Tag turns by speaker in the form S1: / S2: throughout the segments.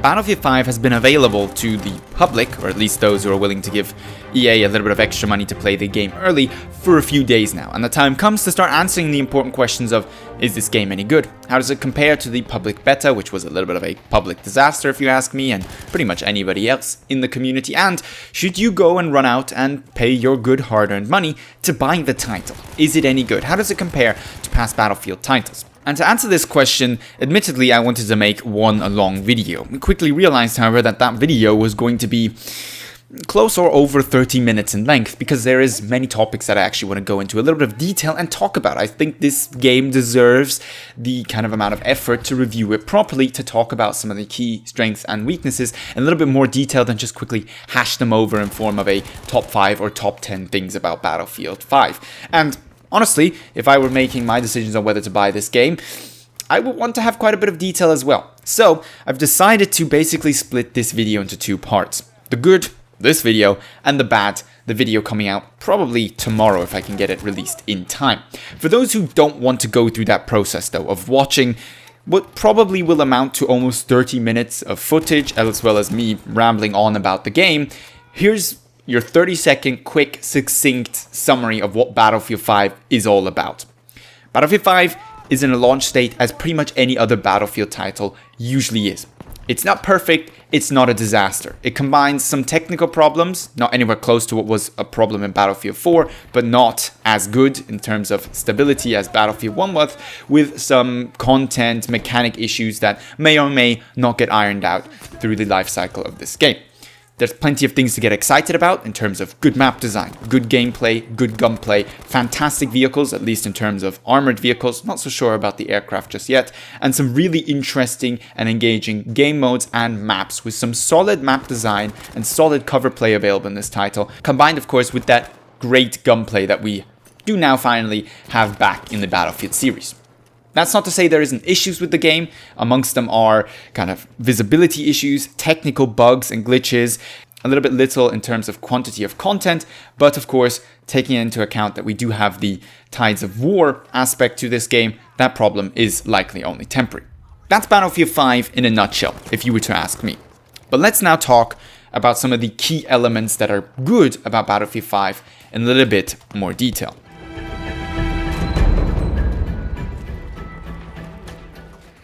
S1: Battlefield 5 has been available to the public, or at least those who are willing to give EA a little bit of extra money to play the game early, for a few days now, and the time comes to start answering the important questions of, is this game any good? How does it compare to the public beta, which was a little bit of a public disaster if you ask me, and pretty much anybody else in the community, and should you go and run out and pay your good hard-earned money to buy the title? Is it any good? How does it compare to past Battlefield titles? And to answer this question, admittedly I wanted to make one long video. We quickly realized, however, that that video was going to be close or over 30 minutes in length, because there is many topics that I actually want to go into a little bit of detail and talk about. I think this game deserves the kind of amount of effort to review it properly, to talk about some of the key strengths and weaknesses in a little bit more detail than just quickly hash them over in form of a top 5 or top 10 things about Battlefield 5. And honestly, if I were making my decisions on whether to buy this game, I would want to have quite a bit of detail as well. So I've decided to basically split this video into two parts. The good, this video, and the bad, the video coming out probably tomorrow if I can get it released in time. For those who don't want to go through that process though, of watching what probably will amount to almost 30 minutes of footage, as well as me rambling on about the game, here's your 30-second quick, succinct summary of what Battlefield 5 is all about. Battlefield 5 is in a launch state as pretty much any other Battlefield title usually is. It's not perfect, it's not a disaster. It combines some technical problems, not anywhere close to what was a problem in Battlefield 4, but not as good in terms of stability as Battlefield 1 was, with some content, mechanic issues that may or may not get ironed out through the life cycle of this game. There's plenty of things to get excited about in terms of good map design, good gameplay, good gunplay, fantastic vehicles, at least in terms of armored vehicles, not so sure about the aircraft just yet, and some really interesting and engaging game modes and maps with some solid map design and solid cover play available in this title, combined of course with that great gunplay that we do now finally have back in the Battlefield series. That's not to say there isn't issues with the game. Amongst them are kind of visibility issues, technical bugs and glitches, a little bit little in terms of quantity of content, but of course, taking into account that we do have the Tides of War aspect to this game, that problem is likely only temporary. That's Battlefield 5 in a nutshell, if you were to ask me. But let's now talk about some of the key elements that are good about Battlefield 5 in a little bit more detail.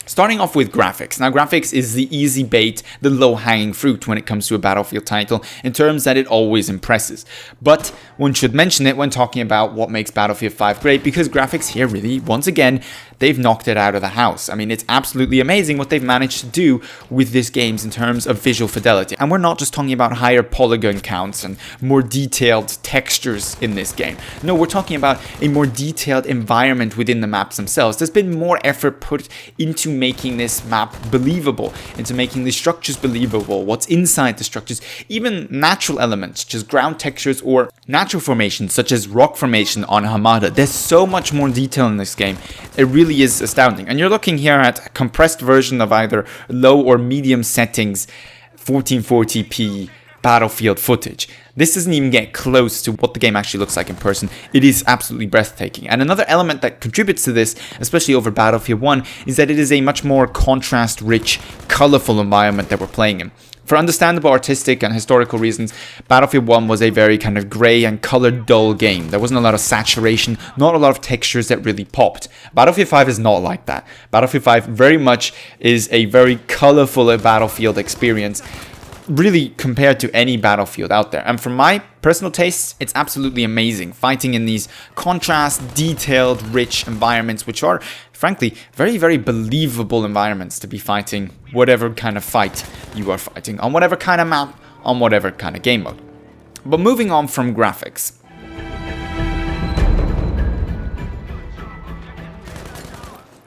S1: Starting off with graphics. Now, graphics is the easy bait, the low-hanging fruit when it comes to a Battlefield title, in terms that it always impresses. But one should mention it when talking about what makes Battlefield 5 great, because graphics here really, once again, they've knocked it out of the house. I mean, it's absolutely amazing what they've managed to do with this game in terms of visual fidelity. And we're not just talking about higher polygon counts and more detailed textures in this game. No, we're talking about a more detailed environment within the maps themselves. There's been more effort put into making this map believable, into making the structures believable, what's inside the structures, even natural elements, such as ground textures or natural formations, such as rock formation on Hamada. There's so much more detail in this game. It really is astounding. And you're looking here at a compressed version of either low or medium settings, 1440p Battlefield footage. This doesn't even get close to what the game actually looks like in person. It is absolutely breathtaking. And another element that contributes to this, especially over Battlefield 1, is that it is a much more contrast-rich, colorful environment that we're playing in. For understandable artistic and historical reasons, Battlefield 1 was a very kind of grey and colored dull game. There wasn't a lot of saturation, not a lot of textures that really popped. Battlefield 5 is not like that. Battlefield 5 very much is a very colorful Battlefield experience, really compared to any Battlefield out there. And from my personal taste, it's absolutely amazing. Fighting in these contrast, detailed, rich environments, which are, frankly, very, very believable environments to be fighting whatever kind of fight you are fighting, on whatever kind of map, on whatever kind of game mode. But moving on from graphics.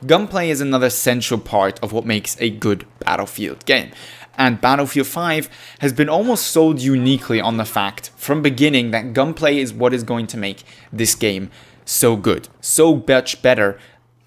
S1: Gunplay is another central part of what makes a good Battlefield game. And Battlefield 5 has been almost sold uniquely on the fact from beginning that gunplay is what is going to make this game so good, so much better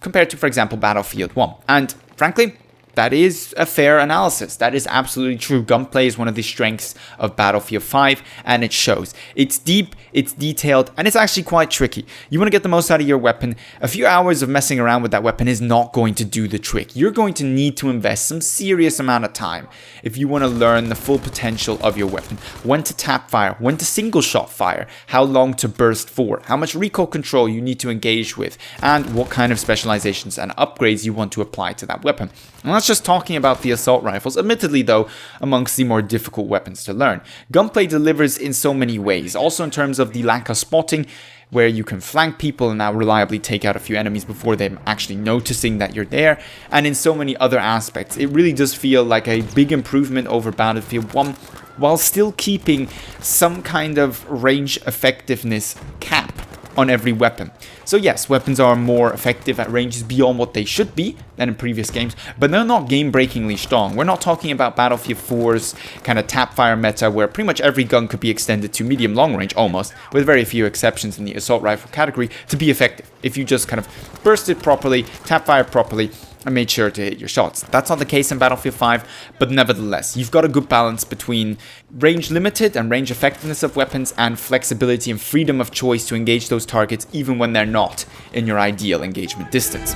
S1: compared to, for example, Battlefield 1. And frankly, That is a fair analysis. That is absolutely true. Gunplay is one of the strengths of Battlefield 5, and it shows. It's deep, it's detailed, and it's actually quite tricky. You want to get the most out of your weapon. A few hours of messing around with that weapon is not going to do the trick. You're going to need to invest some serious amount of time if you want to learn the full potential of your weapon. When to tap fire, when to single shot fire, how long to burst for, how much recoil control you need to engage with, and what kind of specializations and upgrades you want to apply to that weapon. And that's just talking about the assault rifles, admittedly though, amongst the more difficult weapons to learn. Gunplay delivers in so many ways, also in terms of the lack of spotting, where you can flank people and now reliably take out a few enemies before them actually noticing that you're there, and in so many other aspects. It really does feel like a big improvement over Battlefield 1, while still keeping some kind of range effectiveness cap on every weapon. So yes, weapons are more effective at ranges beyond what they should be than in previous games, but they're not game-breakingly strong. We're not talking about Battlefield 4's kind of tap-fire meta where pretty much every gun could be extended to medium-long range, almost, with very few exceptions in the assault rifle category, to be effective. If you just kind of burst it properly, tap-fire properly, and made sure to hit your shots. That's not the case in Battlefield 5, but nevertheless, you've got a good balance between range limited and range effectiveness of weapons and flexibility and freedom of choice to engage those targets even when they're not in your ideal engagement distance.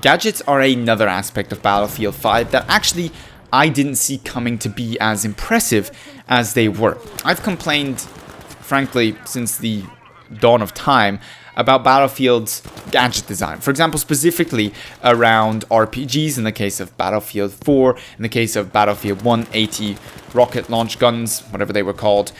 S1: Gadgets are another aspect of Battlefield 5 that actually I didn't see coming to be as impressive as they were. I've complained, frankly, since the dawn of time about Battlefield's gadget design. For example, specifically around RPGs in the case of Battlefield 4, in the case of Battlefield 1, 80 rocket launch guns, whatever they were called,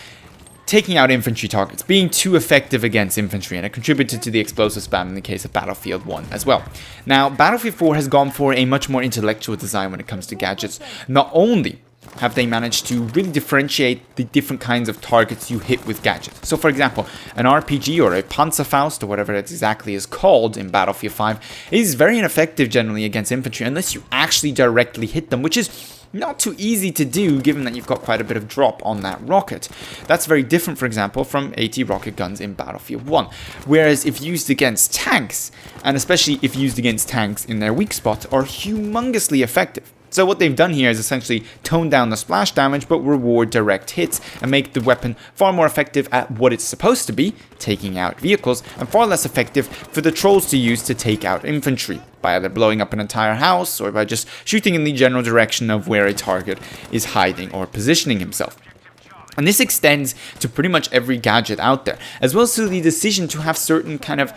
S1: taking out infantry targets, being too effective against infantry, and it contributed to the explosive spam in the case of Battlefield 1 as well. Now, Battlefield 4 has gone for a much more intellectual design when it comes to gadgets. Not only have they managed to really differentiate the different kinds of targets you hit with gadgets. So for example, an RPG or a Panzerfaust or whatever it exactly is called in Battlefield 5 is very ineffective generally against infantry unless you actually directly hit them, which is not too easy to do given that you've got quite a bit of drop on that rocket. That's very different, for example, from 80 rocket guns in Battlefield 1. Whereas if used against tanks, and especially if used against tanks in their weak spot, are humongously effective. So what they've done here is essentially tone down the splash damage but reward direct hits and make the weapon far more effective at what it's supposed to be, taking out vehicles, and far less effective for the trolls to use to take out infantry, by either blowing up an entire house or by just shooting in the general direction of where a target is hiding or positioning himself. And this extends to pretty much every gadget out there, as well as to the decision to have certain kind of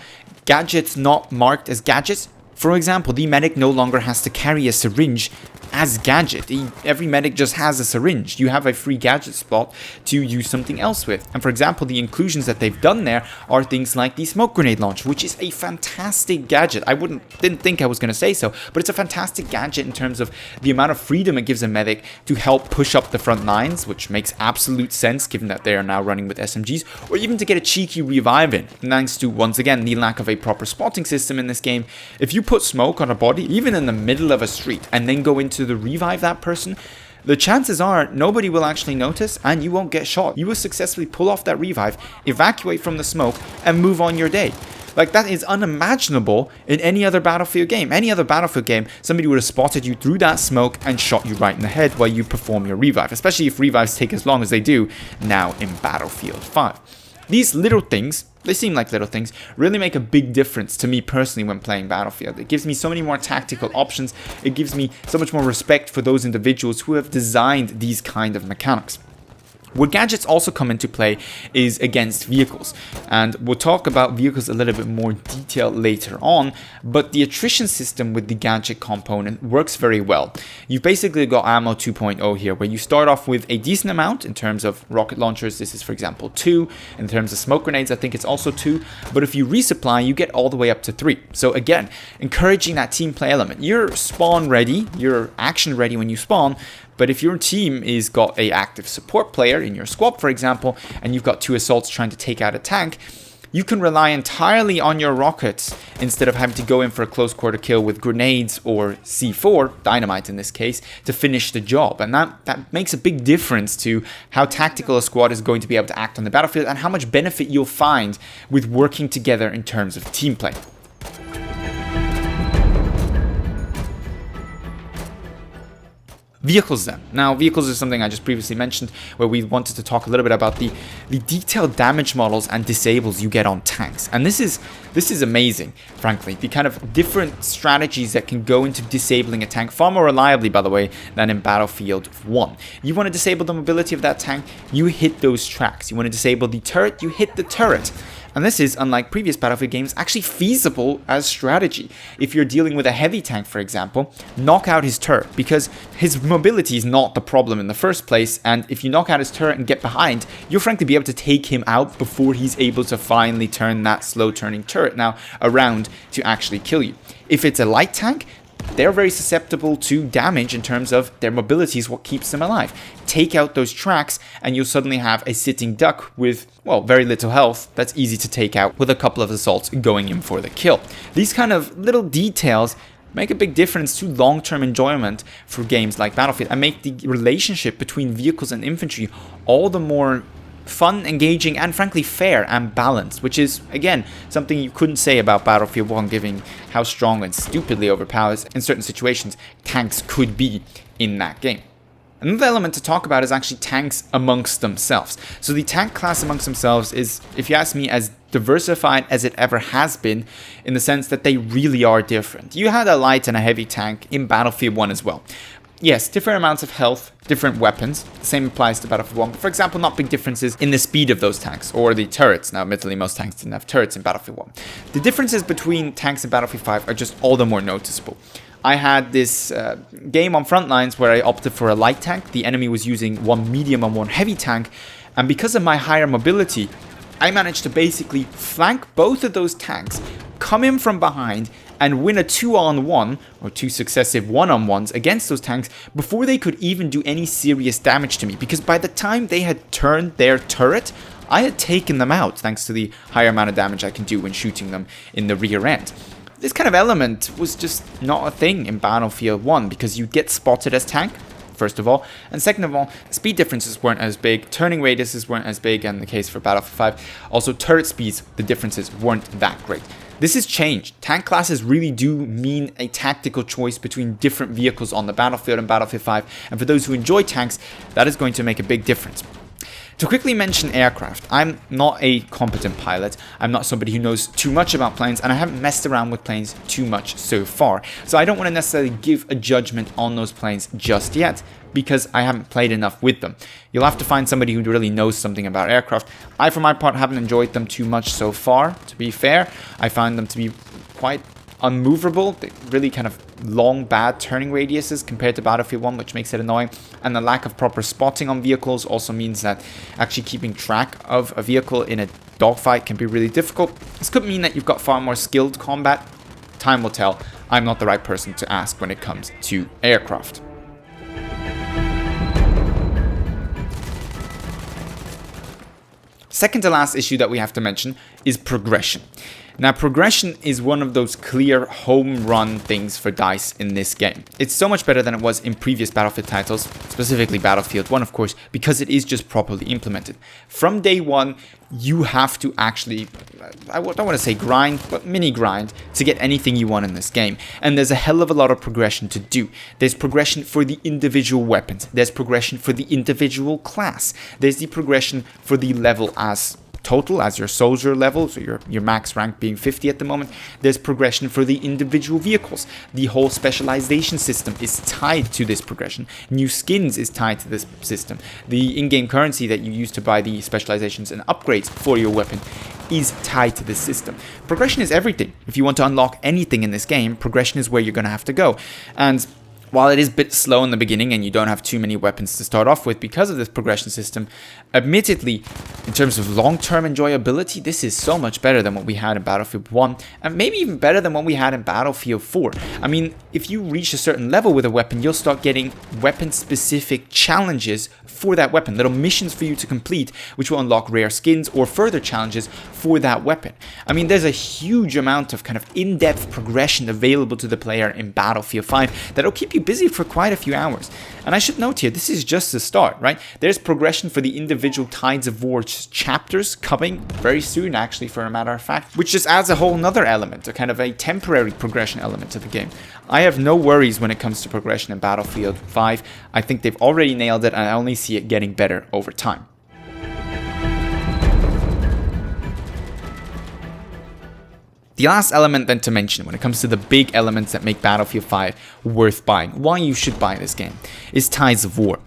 S1: gadgets not marked as gadgets. For example, the medic no longer has to carry a syringe as gadget. Every medic just has a syringe. You have a free gadget spot to use something else with. And for example, the inclusions that they've done there are things like the smoke grenade launcher, which is a fantastic gadget. I didn't think I was going to say so, but it's a fantastic gadget in terms of the amount of freedom it gives a medic to help push up the front lines, which makes absolute sense given that they are now running with SMGs, or even to get a cheeky revive in, thanks to, once again, the lack of a proper spotting system in this game. If you put smoke on a body, even in the middle of a street, and then go into the revive that person, the chances are nobody will actually notice and you won't get shot. You will successfully pull off that revive, evacuate from the smoke, and move on your day. Like, that is unimaginable in any other Battlefield game. Any other Battlefield game, somebody would have spotted you through that smoke and shot you right in the head while you perform your revive, especially if revives take as long as they do now in Battlefield 5. These little things, they seem like little things, really make a big difference to me personally when playing Battlefield. It gives me so many more tactical options. It gives me so much more respect for those individuals who have designed these kind of mechanics. Where gadgets also come into play is against vehicles, and we'll talk about vehicles a little bit more detail later on, but the attrition system with the gadget component works very well. You've basically got ammo 2.0 here, where you start off with a decent amount in terms of rocket launchers. This is, for example, 2. In terms of smoke grenades, I think it's also 2, but if you resupply, you get all the way up to 3. So again, encouraging that team play element. You're spawn ready, you're action ready when you spawn, but if your team is got a active support player in your squad, for example, and you've got 2 assaults trying to take out a tank, you can rely entirely on your rockets instead of having to go in for a close quarter kill with grenades or C4, dynamite in this case, to finish the job. And that makes a big difference to how tactical a squad is going to be able to act on the battlefield and how much benefit you'll find with working together in terms of team play. Vehicles then. Now, vehicles is something I just previously mentioned, where we wanted to talk a little bit about the detailed damage models and disables you get on tanks. And this is amazing, frankly. The kind of different strategies that can go into disabling a tank far more reliably, by the way, than in Battlefield 1. You want to disable the mobility of that tank, you hit those tracks. You want to disable the turret, you hit the turret. And this is, unlike previous Battlefield games, actually feasible as strategy. If you're dealing with a heavy tank, for example, knock out his turret, because his mobility is not the problem in the first place, and if you knock out his turret and get behind, you'll frankly be able to take him out before he's able to finally turn that slow-turning turret now around to actually kill you. If it's a light tank, they're very susceptible to damage in terms of their mobility is what keeps them alive. Take out those tracks and you'll suddenly have a sitting duck with, well, very little health that's easy to take out with a couple of assaults going in for the kill. These kind of little details make a big difference to long-term enjoyment for games like Battlefield and make the relationship between vehicles and infantry all the more fun, engaging, and frankly fair and balanced, which is, again, something you couldn't say about Battlefield 1, given how strong and stupidly overpowered in certain situations tanks could be in that game. Another element to talk about is actually tanks amongst themselves. So the tank class amongst themselves is, if you ask me, as diversified as it ever has been, in the sense that they really are different. You had a light and a heavy tank in Battlefield 1 as well. Yes, different amounts of health, different weapons. The same applies to Battlefield 1. But for example, not big differences in the speed of those tanks or the turrets. Now, admittedly, most tanks didn't have turrets in Battlefield 1. The differences between tanks in Battlefield 5 are just all the more noticeable. I had this game on Frontlines where I opted for a light tank. The enemy was using one medium and one heavy tank. And because of my higher mobility, I managed to basically flank both of those tanks, come in from behind, and win a 2-on-1 or 2 successive 1-on-1s against those tanks before they could even do any serious damage to me. Because by the time they had turned their turret, I had taken them out thanks to the higher amount of damage I can do when shooting them in the rear end. This kind of element was just not a thing in Battlefield 1 because you'd get spotted as tank, first of all, and second of all, speed differences weren't as big, turning radiuses weren't as big, and the case for Battlefield 5. Also, turret speeds, the differences weren't that great. This has changed. Tank classes really do mean a tactical choice between different vehicles on the battlefield and Battlefield 5, and for those who enjoy tanks, that is going to make a big difference. To quickly mention aircraft, I'm not a competent pilot, I'm not somebody who knows too much about planes, and I haven't messed around with planes too much so far. So I don't want to necessarily give a judgment on those planes just yet, because I haven't played enough with them. You'll have to find somebody who really knows something about aircraft. I, for my part, haven't enjoyed them too much so far, to be fair. I find them to be quite unmovable, really kind of long, bad turning radiuses compared to Battlefield 1, which makes it annoying. And the lack of proper spotting on vehicles also means that actually keeping track of a vehicle in a dogfight can be really difficult. This could mean that you've got far more skilled combat. Time will tell. I'm not the right person to ask when it comes to aircraft. Second to last issue that we have to mention is progression. Now, progression is one of those clear home run things for DICE in this game. It's so much better than it was in previous Battlefield titles, specifically Battlefield 1, of course, because it is just properly implemented. From day one, you have to actually, I don't want to say grind, but mini grind to get anything you want in this game. And there's a hell of a lot of progression to do. There's progression for the individual weapons. There's progression for the individual class. There's the progression for the level as total, as your soldier level, so your max rank being 50 at the moment. There's progression for the individual vehicles. The whole specialization system is tied to this progression. New skins is tied to this system. The in-game currency that you use to buy the specializations and upgrades for your weapon is tied to this system. Progression is everything. If you want to unlock anything in this game, progression is where you're going to have to go. And while it is a bit slow in the beginning and you don't have too many weapons to start off with because of this progression system, admittedly, in terms of long-term enjoyability, this is so much better than what we had in Battlefield 1, and maybe even better than what we had in Battlefield 4. I mean, if you reach a certain level with a weapon, you'll start getting weapon-specific challenges for that weapon, little missions for you to complete, which will unlock rare skins or further challenges for that weapon. I mean, there's a huge amount of kind of in-depth progression available to the player in Battlefield 5 that'll keep you you busy for quite a few hours. And I should note here, this is just the start, right? There's progression for the individual Tides of War chapters coming very soon, actually, for a matter of fact, which just adds a whole nother element, a kind of a temporary progression element to the game. I have no worries when it comes to progression in Battlefield 5. I think they've already nailed it, and I only see it getting better over time. The last element then to mention when it comes to the big elements that make Battlefield 5 worth buying, why you should buy this game, is Tides of War.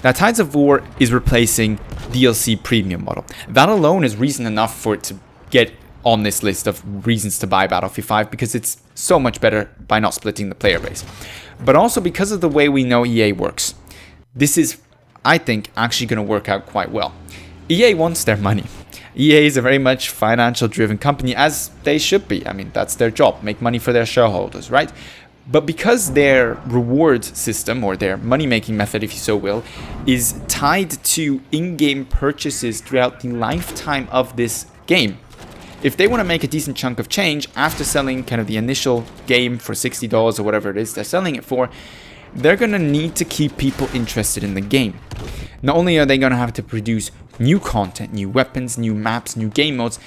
S1: Now, Tides of War is replacing DLC Premium model. That alone is reason enough for it to get on this list of reasons to buy Battlefield 5 because it's so much better by not splitting the player base. But also because of the way we know EA works. This is, I think, actually going to work out quite well. EA wants their money. EA is a very much financial driven company, as they should be. I mean, that's their job, make money for their shareholders, right? But because their reward system, or their money-making method, if you so will, is tied to in-game purchases throughout the lifetime of this game, if they want to make a decent chunk of change after selling kind of the initial game for $60 or whatever it is they're selling it for, they're going to need to keep people interested in the game. Not only are they going to have to produce new content, new weapons, new maps, new game modes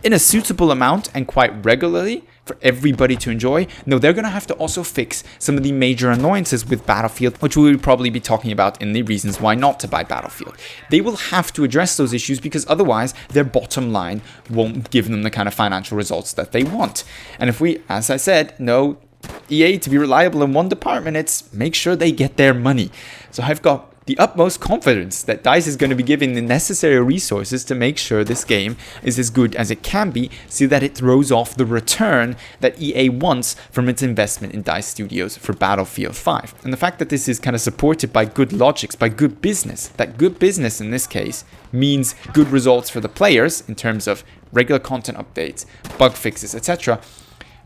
S1: in a suitable amount and quite regularly for everybody to enjoy. No, they're going to have to also fix some of the major annoyances with Battlefield, which we will probably be talking about in the reasons why not to buy Battlefield. They will have to address those issues because otherwise their bottom line won't give them the kind of financial results that they want. And if we, as I said, know EA to be reliable in one department, it's make sure they get their money. So I've got the utmost confidence that DICE is going to be given the necessary resources to make sure this game is as good as it can be so that it throws off the return that EA wants from its investment in DICE Studios for Battlefield 5. And the fact that this is kind of supported by good logics, by good business, that good business in this case means good results for the players in terms of regular content updates, bug fixes, etc.,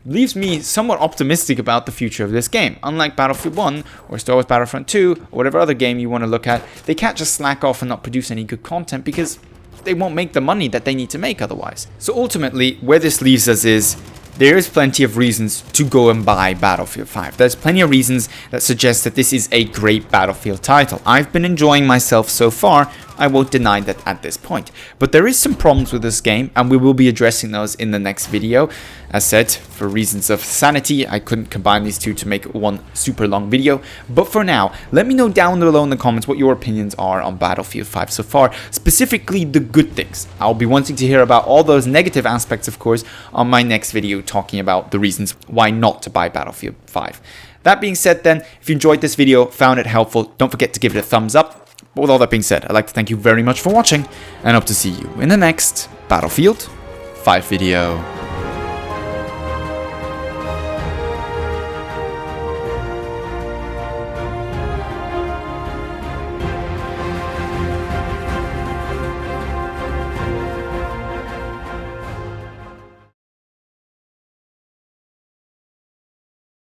S1: leaves me somewhat optimistic about the future of this game. Unlike Battlefield 1 or Star Wars Battlefront 2 or whatever other game you want to look at, they can't just slack off and not produce any good content because they won't make the money that they need to make otherwise. So ultimately, where this leaves us is there is plenty of reasons to go and buy Battlefield 5. There's plenty of reasons that suggest that this is a great Battlefield title. I've been enjoying myself so far. I won't deny that at this point. But there is some problems with this game, and we will be addressing those in the next video. As said, for reasons of sanity, I couldn't combine these two to make one super long video. But for now, let me know down below in the comments what your opinions are on Battlefield 5 so far, specifically the good things. I'll be wanting to hear about all those negative aspects, of course, on my next video talking about the reasons why not to buy Battlefield 5. That being said then, if you enjoyed this video, found it helpful, don't forget to give it a thumbs up. But with all that being said, I'd like to thank you very much for watching, and hope to see you in the next Battlefield 5 video.